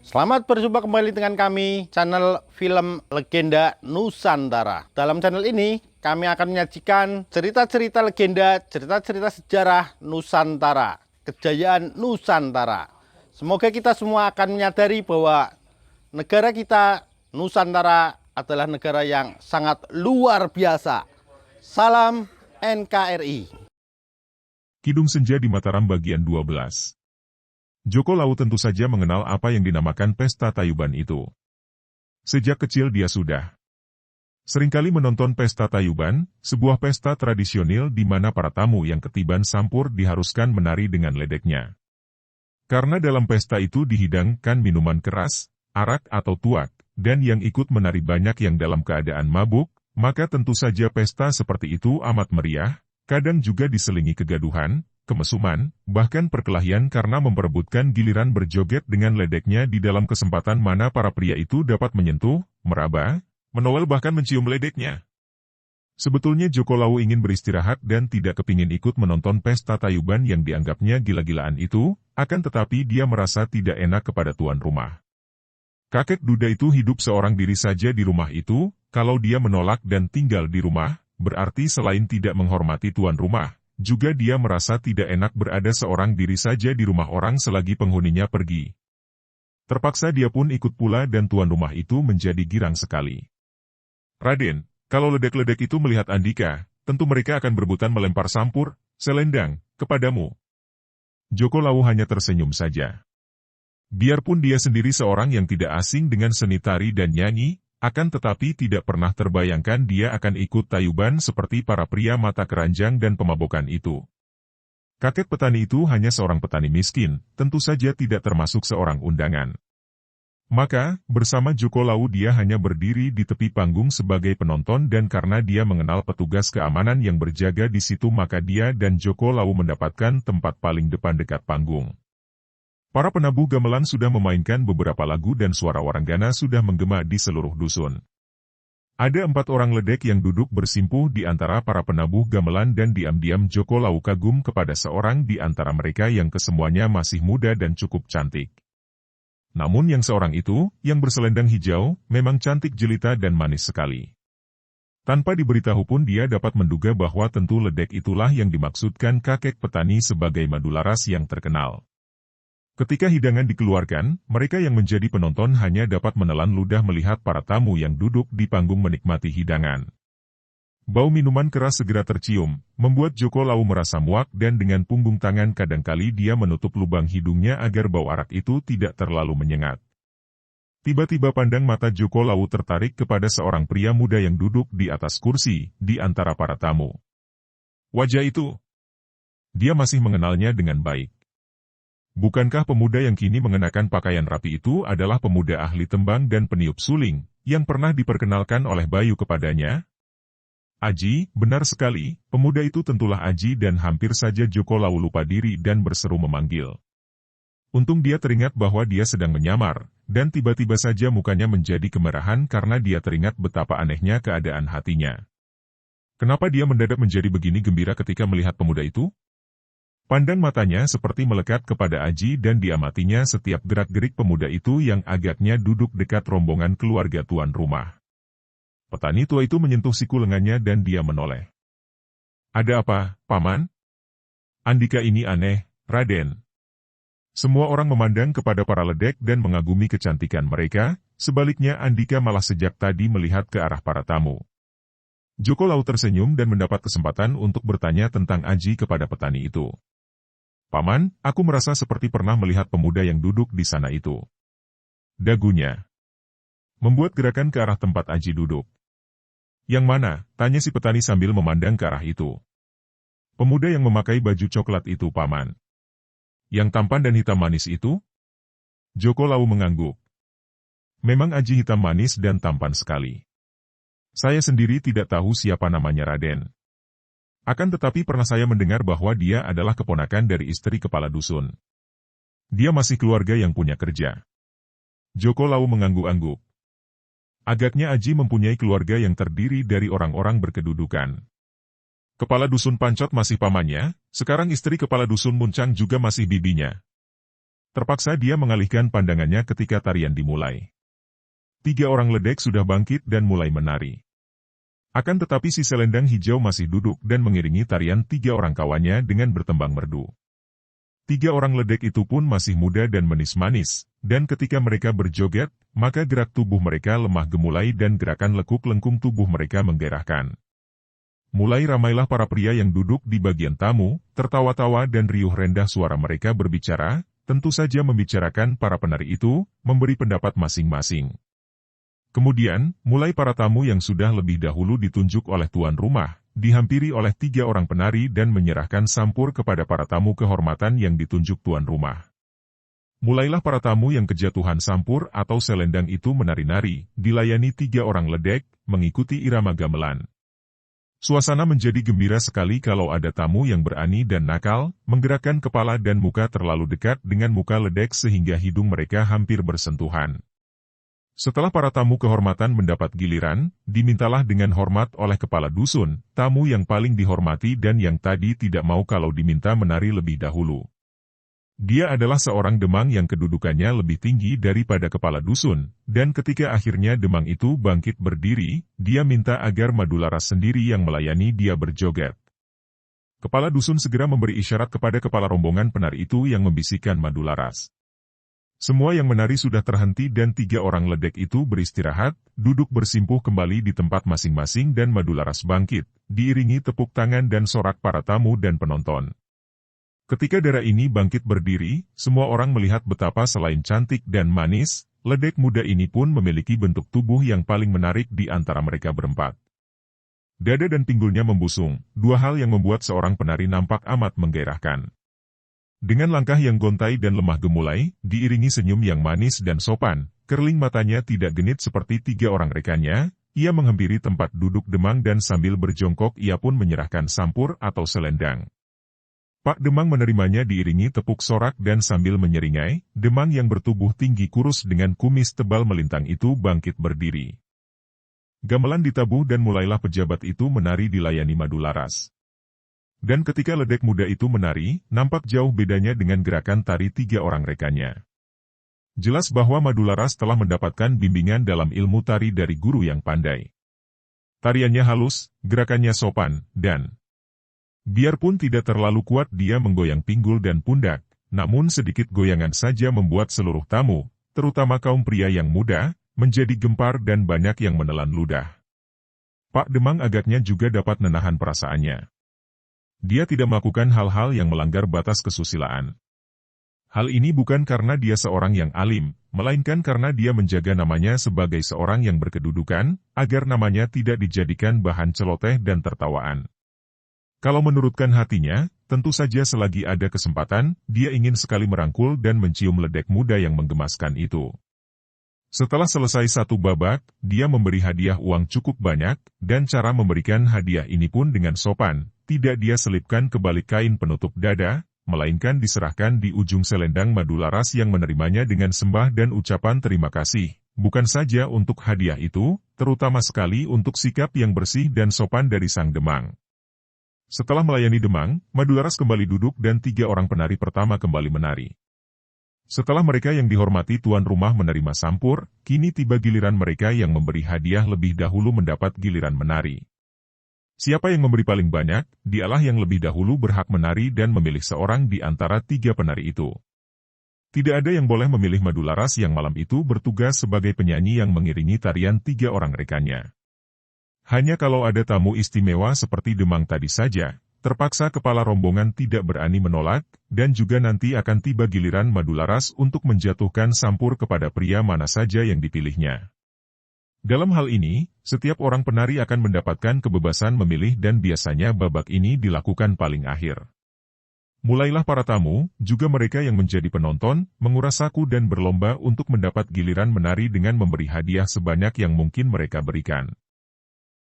Selamat berjumpa kembali dengan kami, channel Film Legenda Nusantara. Dalam channel ini, kami akan menyajikan cerita-cerita legenda, cerita-cerita sejarah Nusantara, kejayaan Nusantara. Semoga kita semua akan menyadari bahwa negara kita, Nusantara, adalah negara yang sangat luar biasa. Salam NKRI. Kidung Senja di Mataram bagian 12. Joko Lawu tentu saja mengenal apa yang dinamakan pesta tayuban itu. Sejak kecil dia sudah seringkali menonton pesta tayuban, sebuah pesta tradisional di mana para tamu yang ketiban sampur diharuskan menari dengan ledeknya. Karena dalam pesta itu dihidangkan minuman keras, arak atau tuak, dan yang ikut menari banyak yang dalam keadaan mabuk, maka tentu saja pesta seperti itu amat meriah, kadang juga diselingi kegaduhan, kemesuman, bahkan perkelahian karena memperebutkan giliran berjoget dengan ledeknya di dalam kesempatan mana para pria itu dapat menyentuh, meraba, menowel bahkan mencium ledeknya. Sebetulnya Joko Lawu ingin beristirahat dan tidak kepingin ikut menonton pesta tayuban yang dianggapnya gila-gilaan itu, akan tetapi dia merasa tidak enak kepada tuan rumah. Kakek duda itu hidup seorang diri saja di rumah itu, kalau dia menolak dan tinggal di rumah, berarti selain tidak menghormati tuan rumah, juga dia merasa tidak enak berada seorang diri saja di rumah orang selagi penghuninya pergi. Terpaksa dia pun ikut pula dan tuan rumah itu menjadi girang sekali. Raden, kalau ledek-ledek itu melihat Andika, tentu mereka akan berebutan melempar sampur, selendang, kepadamu. Joko Lawu hanya tersenyum saja. Biarpun dia sendiri seorang yang tidak asing dengan seni tari dan nyanyi, akan tetapi tidak pernah terbayangkan dia akan ikut tayuban seperti para pria mata keranjang dan pemabokan itu. Kakek petani itu hanya seorang petani miskin, tentu saja tidak termasuk seorang undangan. Maka, bersama Joko Lawu dia hanya berdiri di tepi panggung sebagai penonton dan karena dia mengenal petugas keamanan yang berjaga di situ maka dia dan Joko Lawu mendapatkan tempat paling depan dekat panggung. Para penabuh gamelan sudah memainkan beberapa lagu dan suara waranggana sudah menggema di seluruh dusun. Ada 4 orang ledek yang duduk bersimpuh di antara para penabuh gamelan dan diam-diam Joko Lawu kagum kepada seorang di antara mereka yang kesemuanya masih muda dan cukup cantik. Namun yang seorang itu, yang berselendang hijau, memang cantik jelita dan manis sekali. Tanpa diberitahu pun dia dapat menduga bahwa tentu ledek itulah yang dimaksudkan kakek petani sebagai Madularas yang terkenal. Ketika hidangan dikeluarkan, mereka yang menjadi penonton hanya dapat menelan ludah melihat para tamu yang duduk di panggung menikmati hidangan. Bau minuman keras segera tercium, membuat Joko Lawu merasa muak dan dengan punggung tangan kadangkali dia menutup lubang hidungnya agar bau arak itu tidak terlalu menyengat. Tiba-tiba pandang mata Joko Lawu tertarik kepada seorang pria muda yang duduk di atas kursi, di antara para tamu. Wajah itu, dia masih mengenalnya dengan baik. Bukankah pemuda yang kini mengenakan pakaian rapi itu adalah pemuda ahli tembang dan peniup suling, yang pernah diperkenalkan oleh Bayu kepadanya? Aji, benar sekali, pemuda itu tentulah Aji dan hampir saja Joko Lawu lupa diri dan berseru memanggil. Untung dia teringat bahwa dia sedang menyamar, dan tiba-tiba saja mukanya menjadi kemerahan karena dia teringat betapa anehnya keadaan hatinya. Kenapa dia mendadak menjadi begini gembira ketika melihat pemuda itu? Pandang matanya seperti melekat kepada Aji dan diamatinya setiap gerak-gerik pemuda itu yang agaknya duduk dekat rombongan keluarga tuan rumah. Petani tua itu menyentuh siku lengannya dan dia menoleh. Ada apa, Paman? Andika ini aneh, Raden. Semua orang memandang kepada para ledek dan mengagumi kecantikan mereka, sebaliknya Andika malah sejak tadi melihat ke arah para tamu. Joko Lawu tersenyum dan mendapat kesempatan untuk bertanya tentang Aji kepada petani itu. Paman, aku merasa seperti pernah melihat pemuda yang duduk di sana itu. Dagunya membuat gerakan ke arah tempat Aji duduk. Yang mana? Tanya si petani sambil memandang ke arah itu. Pemuda yang memakai baju coklat itu, Paman. Yang tampan dan hitam manis itu? Joko Lawu mengangguk. Memang Aji hitam manis dan tampan sekali. Saya sendiri tidak tahu siapa namanya Raden. Akan tetapi pernah saya mendengar bahwa dia adalah keponakan dari istri kepala dusun. Dia masih keluarga yang punya kerja. Joko Lawu mengangguk-angguk. Agaknya Aji mempunyai keluarga yang terdiri dari orang-orang berkedudukan. Kepala dusun Pancot masih pamannya, sekarang istri kepala dusun Muncang juga masih bibinya. Terpaksa dia mengalihkan pandangannya ketika tarian dimulai. 3 orang ledek sudah bangkit dan mulai menari. Akan tetapi si selendang hijau masih duduk dan mengiringi tarian 3 orang kawannya dengan bertembang merdu. 3 orang ledek itu pun masih muda dan manis-manis, dan ketika mereka berjoget, maka gerak tubuh mereka lemah gemulai dan gerakan lekuk lengkung tubuh mereka menggairahkan. Mulai ramailah para pria yang duduk di bagian tamu, tertawa-tawa dan riuh rendah suara mereka berbicara, tentu saja membicarakan para penari itu, memberi pendapat masing-masing. Kemudian, mulai para tamu yang sudah lebih dahulu ditunjuk oleh tuan rumah, dihampiri oleh 3 orang penari dan menyerahkan sampur kepada para tamu kehormatan yang ditunjuk tuan rumah. Mulailah para tamu yang kejatuhan sampur atau selendang itu menari-nari, dilayani 3 orang ledek, mengikuti irama gamelan. Suasana menjadi gembira sekali kalau ada tamu yang berani dan nakal, menggerakkan kepala dan muka terlalu dekat dengan muka ledek sehingga hidung mereka hampir bersentuhan. Setelah para tamu kehormatan mendapat giliran, dimintalah dengan hormat oleh kepala dusun, tamu yang paling dihormati dan yang tadi tidak mau kalau diminta menari lebih dahulu. Dia adalah seorang demang yang kedudukannya lebih tinggi daripada kepala dusun, dan ketika akhirnya demang itu bangkit berdiri, dia minta agar Madularas sendiri yang melayani dia berjoget. Kepala dusun segera memberi isyarat kepada kepala rombongan penari itu yang membisikkan Madularas. Semua yang menari sudah terhenti dan 3 orang ledek itu beristirahat, duduk bersimpuh kembali di tempat masing-masing dan Madularas bangkit, diiringi tepuk tangan dan sorak para tamu dan penonton. Ketika darah ini bangkit berdiri, semua orang melihat betapa selain cantik dan manis, ledek muda ini pun memiliki bentuk tubuh yang paling menarik di antara mereka berempat. Dada dan pinggulnya membusung, 2 hal yang membuat seorang penari nampak amat menggairahkan. Dengan langkah yang gontai dan lemah gemulai, diiringi senyum yang manis dan sopan, kerling matanya tidak genit seperti 3 orang rekannya, ia menghampiri tempat duduk demang dan sambil berjongkok ia pun menyerahkan sampur atau selendang. Pak Demang menerimanya diiringi tepuk sorak dan sambil menyeringai, Demang yang bertubuh tinggi kurus dengan kumis tebal melintang itu bangkit berdiri. Gamelan ditabuh dan mulailah pejabat itu menari dilayani Madularas. Dan ketika ledek muda itu menari, nampak jauh bedanya dengan gerakan tari 3 orang rekannya. Jelas bahwa Madularas telah mendapatkan bimbingan dalam ilmu tari dari guru yang pandai. Tariannya halus, gerakannya sopan, dan biarpun tidak terlalu kuat dia menggoyang pinggul dan pundak, namun sedikit goyangan saja membuat seluruh tamu, terutama kaum pria yang muda, menjadi gempar dan banyak yang menelan ludah. Pak Demang agaknya juga dapat menahan perasaannya. Dia tidak melakukan hal-hal yang melanggar batas kesusilaan. Hal ini bukan karena dia seorang yang alim, melainkan karena dia menjaga namanya sebagai seorang yang berkedudukan, agar namanya tidak dijadikan bahan celoteh dan tertawaan. Kalau menurutkan hatinya, tentu saja selagi ada kesempatan, dia ingin sekali merangkul dan mencium ledek muda yang menggemaskan itu. Setelah selesai satu babak, dia memberi hadiah uang cukup banyak, dan cara memberikan hadiah ini pun dengan sopan, tidak dia selipkan ke balik kain penutup dada, melainkan diserahkan di ujung selendang Madularas yang menerimanya dengan sembah dan ucapan terima kasih, bukan saja untuk hadiah itu, terutama sekali untuk sikap yang bersih dan sopan dari sang demang. Setelah melayani demang, Madularas kembali duduk dan 3 orang penari pertama kembali menari. Setelah mereka yang dihormati tuan rumah menerima sampur, kini tiba giliran mereka yang memberi hadiah lebih dahulu mendapat giliran menari. Siapa yang memberi paling banyak, dialah yang lebih dahulu berhak menari dan memilih seorang di antara 3 penari itu. Tidak ada yang boleh memilih Madularas yang malam itu bertugas sebagai penyanyi yang mengiringi tarian 3 orang rekannya. Hanya kalau ada tamu istimewa seperti Demang tadi saja, terpaksa kepala rombongan tidak berani menolak, dan juga nanti akan tiba giliran Madularas untuk menjatuhkan sampur kepada pria mana saja yang dipilihnya. Dalam hal ini, setiap orang penari akan mendapatkan kebebasan memilih dan biasanya babak ini dilakukan paling akhir. Mulailah para tamu, juga mereka yang menjadi penonton, menguras saku dan berlomba untuk mendapat giliran menari dengan memberi hadiah sebanyak yang mungkin mereka berikan.